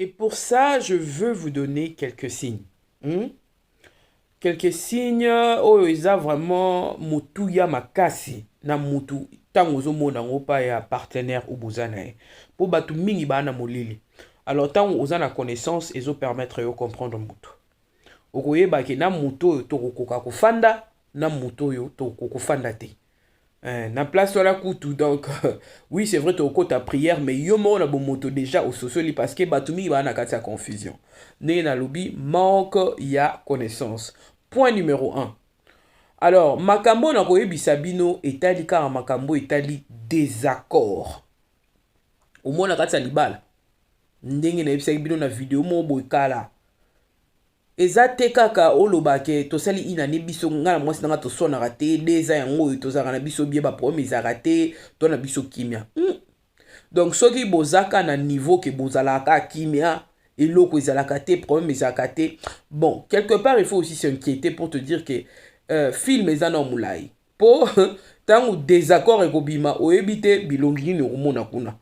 Et pour ça, je veux vous donner quelques signes. Hmm? Quelques signes oyo eza vraiment mutu ya makasi na mutu tango ozomona ngo pa ya partenaire ou bozana ye. Po batu mingi bana molili. Alors tango ozana connaissance ezo permettre yo comprendre mutu. Okoyeba ke na mutu oyo tokokoka kofanda na mutu oyo tokokofanda te. Na place wala kutu donc oui c'est vrai to ta prière mais yo mo na bon moto déjà au sociali parce que batumi ba na kati confusion. Ne na lobi manque ya connaissance. Point numéro 1. Alors makambo na koyebisa bino etali ka makambo etali désaccord. Au moins na kati libala. Ndenge na yebisa bino na vidéo mo boykala. Eza te kaka olobake tosali inane biso ngana mwasi nanga tosonaka te deza yango tozaka na biso bie ba problème ezaka te to na biso kimia. Donc soki bozaka na niveau ke bozalaka kimia eloko ezalaka te problème ezalaka te. Bon, quelque part il faut aussi s'inquiéter pour te dire que film eza na mulai. Po tango désaccord ekobima oyebite bilongi ni omona kuna.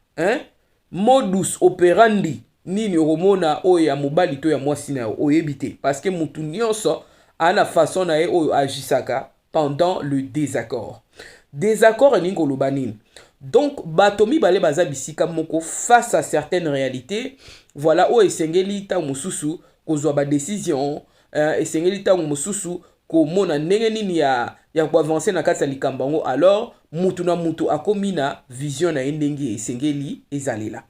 Modus operandi nini okomona oyo ya mobali to ya mwasi na oyebi te parce que mutu nyonso ana façon na ye oyo agisaka pendant le désaccord. Désaccord ni koloba nini? Donc bato mibale baza bisika moko face à certaines réalités, voilà oyo esengeli ta mosusu kozwa ba décision, esengeli ta mosusu komona ndenge nini ya ko avancer na kati ya likambango, alors mutu na mutu akomi na vision na ndenge esengeli ezalela.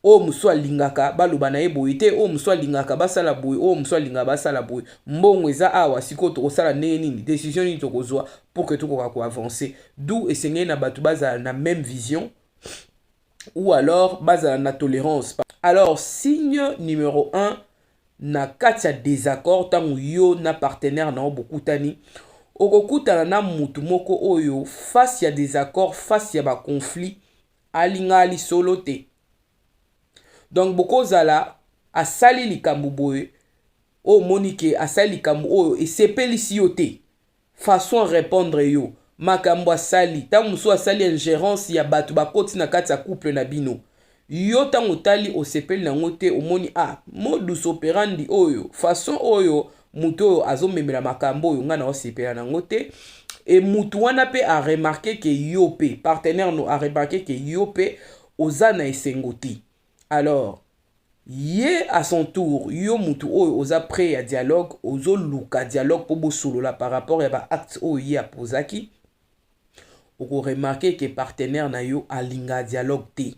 O muswa lingaka baloba na ye boye te, o muswa lingaka basala boye, o muswa lingaka basala boye. Mbongo eza awa siko tokosala ndenge nini, décision nini tokozwa pour que tokoka ko avancer. D'où esengeli na batu bazala na même vision ou alors bazala na tolérance. Alors signe numéro 1 na kati ya désaccord tango yo na partenaire na bokutani okokutana na mutu moko oyo face ya désaccord, face ya ba conflit alinga lisolo te. Donc bokozala asali likambo boye o monike asali likambo oyo esepelisi yo te façon répondre yo makambo asali tango musu asali ingérence ya bato bakoti na kati ya couple na bino yo tango tali osepeli nango te omoni modus operandi oyo façon oyo mutu oyo azomemela makambo oyo nga na osepela nango te et mutu wana pe a remarqué que yo pe partenaire no a remarqué que yo pe oza na esengo te. Alors, yé à son tour, yo mutu oyo oza prêt à dialogue, ozo luka dialogue pour bo solo la par rapport à ba acte oyo yé a posaki. Oko remarquer que partenaire na yo alinga dialogue te.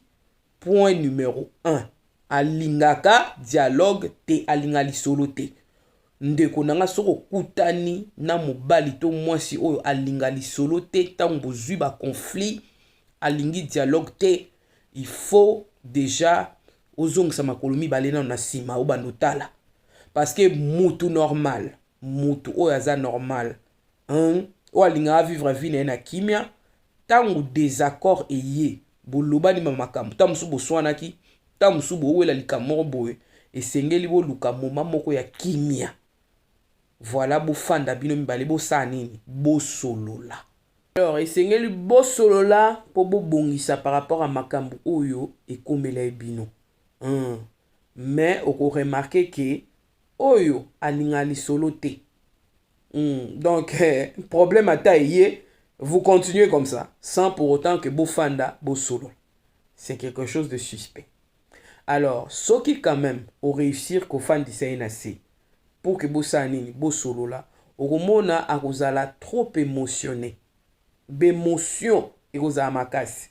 Point numéro 1. Alingaka dialogue te alinga li solo te. Ndeko nanga soko kutani na mobali to mwasi oyo alinga li solo te tango bozwi ba conflit alingi dialogue te. Il faut déjà ozongisa makolo mibale na sima o banotala parce que mutu normal mutu oyo aza normal o alinga vivre vie na kimia tango désaccord eye bolobani makambo ta musu boswanaki ta musu bowela likamoko boye esengeli boluka moma moko ya kimia. Voilà bofanda bino mibale bosala nini bosolola. Alors, esengeli bosolola po bobongisa par rapport à makambo oyo ekomela ebino. Mais oko remarquer que oyo alinga lisolo te. Donc problème à tailler, vous continuez comme ça sans pour autant que bofanda bosolo. C'est quelque chose de suspect. Alors, ce qui quand même au réussir ko fandi sainase pour que bosanini bosolo là, okomona akozala trop émotionné. Bémotion ekozala makasi.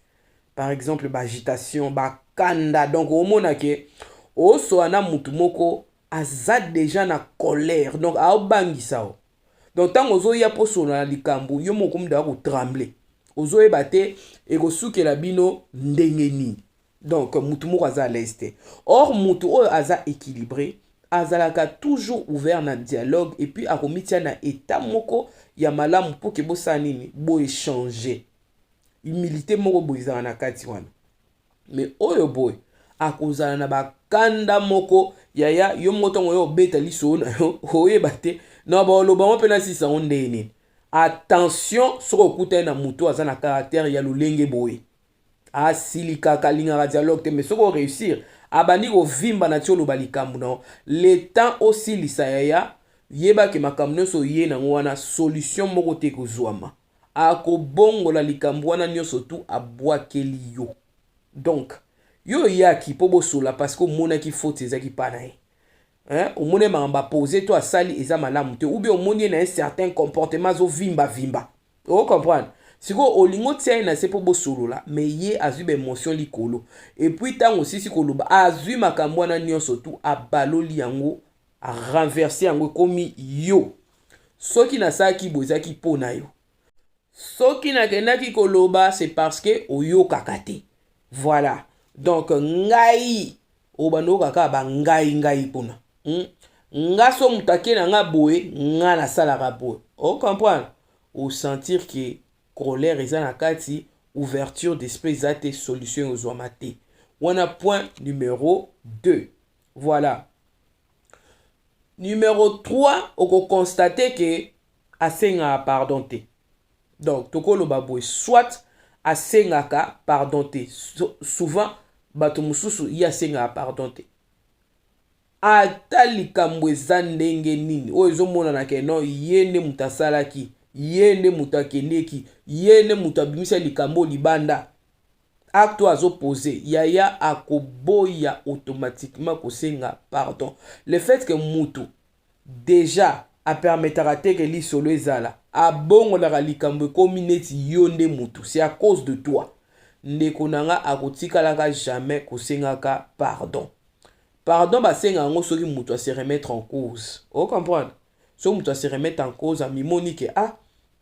Par exemple, agitation, kanda. Donc, au mona ke oso ana mutu moko aza déjà na colère. Donc, aobangisa o. Donc, tant ozo ya poso na likambo, yo moko mda ko trembler. Ozo ebate ekosuke la bino ndengeni. Donc, mutu moko aza leste. Or, mutu oyo aza équilibré, azalaka toujours ouvert na dialogue et puis akomitia na état moko ya malamu pour que bosa nini bo échanger. Humilité moko boizana na kati wana. Mais oyo boy akozala na bakanda moko yaya yo motongo yo beta liso na yo oyeba te na ba loba mo pena sisa onde nini. Attention soko kuta na muto aza na caractère ya lolenge boy. Asilika kalinga dialogue te mais soko réussir abandi kovimba na ti oloba likambo na yo le temps osilisa yaya yeba ke makambo nyonso ye nango wana solution moko te kozwama akobongola likambo wana nyonso tu abwakeli yo. Donc yo yaki mpo bosola parce que omonaki faute ezaki pa na ye. Omoni makambo apose to asali eza malamu te ou bien omoni ye na un certain comportement azovimba. Ocomprendre? Siko olingo tia ye na se mpo bosolola me ye azwi baémotion likolo epuis ntango osisi koloba azwi makambo wana nyonso tu abaloli yango arenverse yango ekomi yo. Soki nasalaki boye ezalaki mpo na yo. Soki nakendaki koloba c'est parce que oyokaka te. Voilà. Donc ngai obando kaka ba ngai pona. Nga so mutake na nga boye nga na salaka boye. O comprendre? Ou sentir que colère eza na kati ouverture d'esprit eza te solution ozwama te. Wana point numéro 2. Voilà. Numéro 3, on constate que asenga pardon te. Donc tokoloba boye soit asengaka pardon te. Souvent bato mususu ya senga pardon te. Ata likambo eza ndenge nini oyo ezomona ke no yende mutasalaki yende mutakendeki yende mutabimisa likambo libanda acte azopose yaya akoboya automatiquement kosenga pardon. Le fait que mutu déjà a permettra te que li solo ezala abongolaka likambo ekomi neti yo nde mutu c'est à cause de toi ndeko nanga akotikalaka jamais kosengaka pardon. Pardon basenga ngo soki mutu a se remettre en cause. O comprendre? So mutu a se remettre en cause a mimoni ke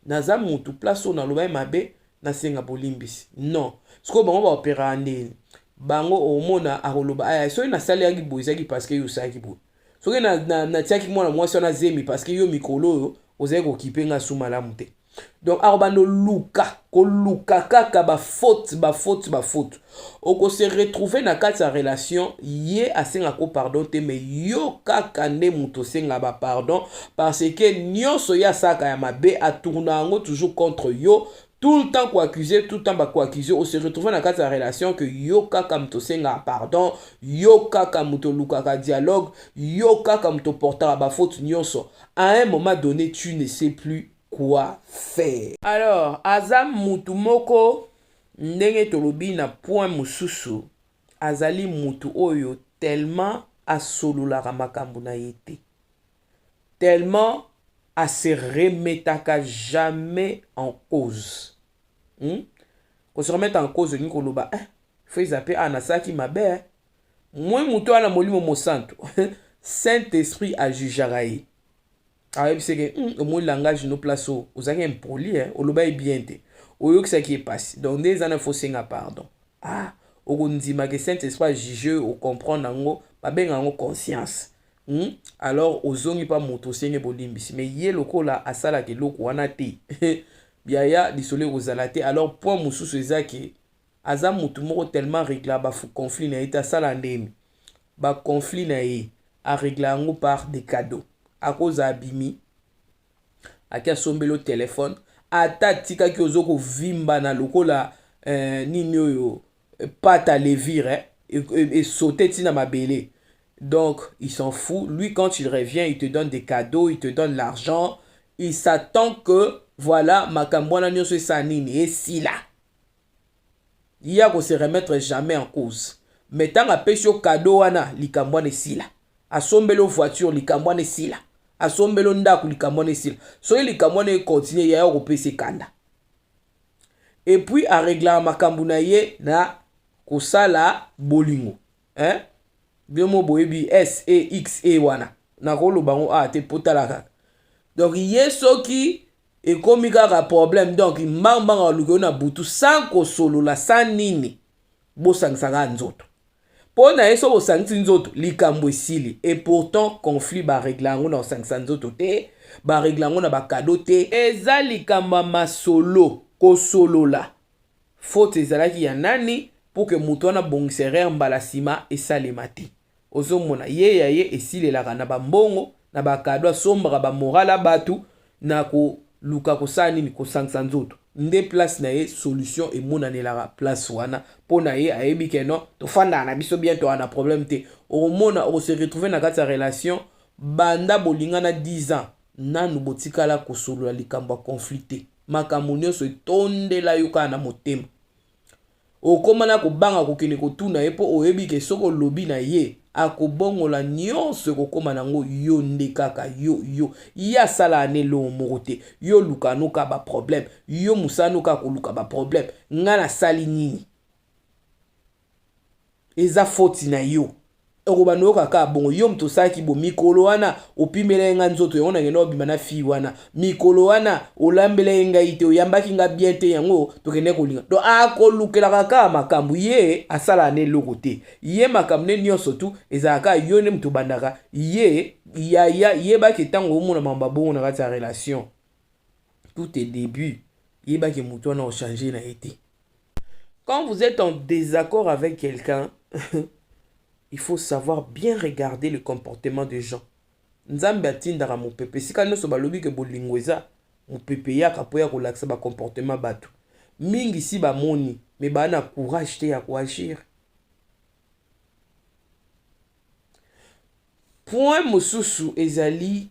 naza mutu place on aloba mabe na senga bolimbisi. Non. Siko bango ba opéra ndeni. Bango omona akoloba so na sali yaki boizaki parce que yo saki bo. Soki na tiaki mwana mwasi ona zemi parce que yo mikolo yo ozai ko kipenga suma la mute. Donc arobando luka kaka ba faute. Oko se retrouver na kati ya relation ye asenga ko pardon te mais yo kaka ne muto senga ba pardon parce que nyonso ya saka ya mabe a tourna ngo toujours contre yo tout le temps quoi accuser tout le temps quoi accuser on se retrouve na kati ya relation que yo kaka muto senga pardon yo kaka muto luka ka dialogue yo kaka muto porta ba faute nyonso à un moment donné tu ne sais plus quoi faire. Alors azam mutu moko ndenge tolobi na point mususu azali mutu oyo tellement asololaka makambo na yete tellement a se remetaka jamais en cause. Ko se remettre en cause ni koloba faut zaper anasaki mabe moi mutu ana molimo mosanto Saint-Esprit a jugera ye. C'est que mon langage no place aux avez impoli oloba e bien te oyo que ça qui est passé donc des années faut senga pardon okondima que Saint-Esprit juge au comprendre ngo ba benga ngo conscience alors ozongi pa moto senge bolimbisi mais ye lokola asala ke loko wana te biaya disole ozalate alors point mususu ezaki aza mutu moko tellement régla ba conflit na ita sala ndemi ba conflit na ye a régla ngo par des cadeaux à cause abimi akia sombelo téléphone ata tika ki ozoko vimba na lokola nini oyo pata levire et sauter tina mabele. Donc il s'en fout, lui quand il revient il te donne des cadeaux, il te donne l'argent, il s'attend que voilà makambwana nyonso esa nini et si là il y a ko se remettre jamais en cause mais tant apesi yo cadeau wana likambwana si là asombelo voiture likambwana si là asombelo ndako likamone sila so likamone continue ya yo kopese kanda et puis a régler makambu na ye na kosala bolingo biomo boyebi SEXE wana na koloba ngo te potalaka donc ye soki ekomi kaka problème donc mbanga luko na butu sans kosolola sans nini bosangisaka nzoto pona eso osangisi nzoto likambo esili et pourtant conflit ba réglango na osangisa nzoto te ba réglango na ba cadeau te eza likambo masolo kosolola faute ezalaki ya nani pour que mutu wana bongisere mbala sima esalema te ozomona ye ya ye esilelaka na bambongo na ba cadeau asombaka ba moral batu na ko luka kosala nini kosangisa nzoto nde place na ye solution emonanelaka place wana mpo na ye ayebi ke non tofandaka na biso bien toa na problème te okomona okose retrouve na kati ya relation banda bolingana 10 ans nanu botikala kosolola likambo ya conflit te makambo nyonso etondela yo kaka na motema okoma na kobanga kokende kotuna ye mpo oyebi ke soki olobi na ye akobongola nyonso ekokoma nango yo nde kaka yo ye asala ane elongo moko te yo luka noka baproblème yo mosala noka koluka baproblème nga nasali nini eza foti na yo okobanda oyo kaka bongo yo moto osalaki bo mikolo wana opimela ye nga nzoto yango nakende obima na fille wana mikolo wana olambela ye ngai te oyambaki nga bien te yango tokende kolinga donc akolukelaka kaka makambo ye asala ane eloko te ye makambo nde nyonso tu ezalaka yo nde moto obandaka ye yebaki ntango omona makambo abongo na kati ya relation tout est début yebaki moto wana ochange na ye te. Quand vous êtes en désaccord avec quelqu'un il faut savoir bien regarder le comportement des gens. Nzambe atindaka mopepe sika nyonso balobi ke bolingo eza mopepe yaka po ya kolakisa ba comportement bato mingi si bamoni me bana courage te ya koagir. Point mosusu ezali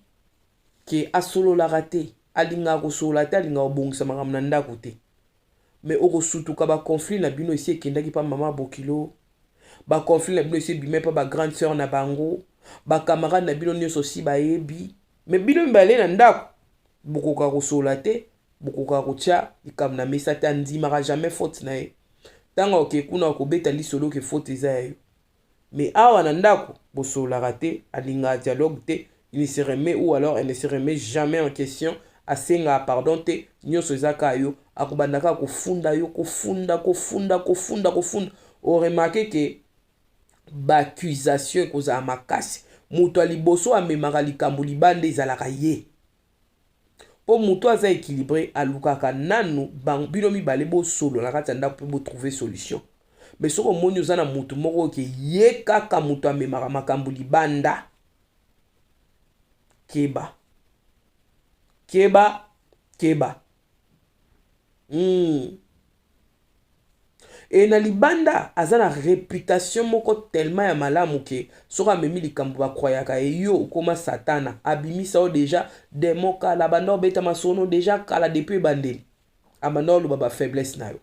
ke asololaka te alingaka kosolola te alingaka kobongisa makambo na ndako te me okosutuka baconflit na bino esi ekendaki pa mama bokilo ba conflit na bino esi ebime pa ba grande sœur na bango ba camarade na bino nyonso si bayebi me bino mibale na ndako bokoka kosolola te bokoka kotia likambo na mesa te andimaka jamais faute na ye ntango oke kuna okobeta lisolo ke faute eza ya yo me awa na ndako bosololaka te alingaka dialogue te il ne se remet ou alors elle ne se remet jamais en question asenga pardon te nyonso eza kaka yo akobandaka kofunda yo kofunda oremarke ke baccusation ekozala makasi moto aliboso amemaka likambo libanda ezalaka ye mpo moto aza équilibré alukaka nanu bino mibale bosolo na kati ya ndako mpe botrouve solution me soki omoni oza na moto moko oke ye kaka moto amemaka makambo libanda keba e na libanda aza na réputation moko tellement ya malamu ke soki amemi likambo bakroyaka eyo okoma satana abimisa o deja demo kala banda obeta masono deja kala depuis ebandeli abanda oloba bafaiblesse na yo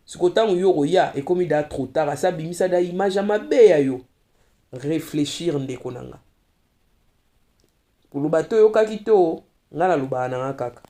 siko ntango yo koya ekomi da trop tard asa abimisa da image ya mabe ya yo réfléchir ndeko na nga koloba to oyokaki to nga nalobaka na nga kaka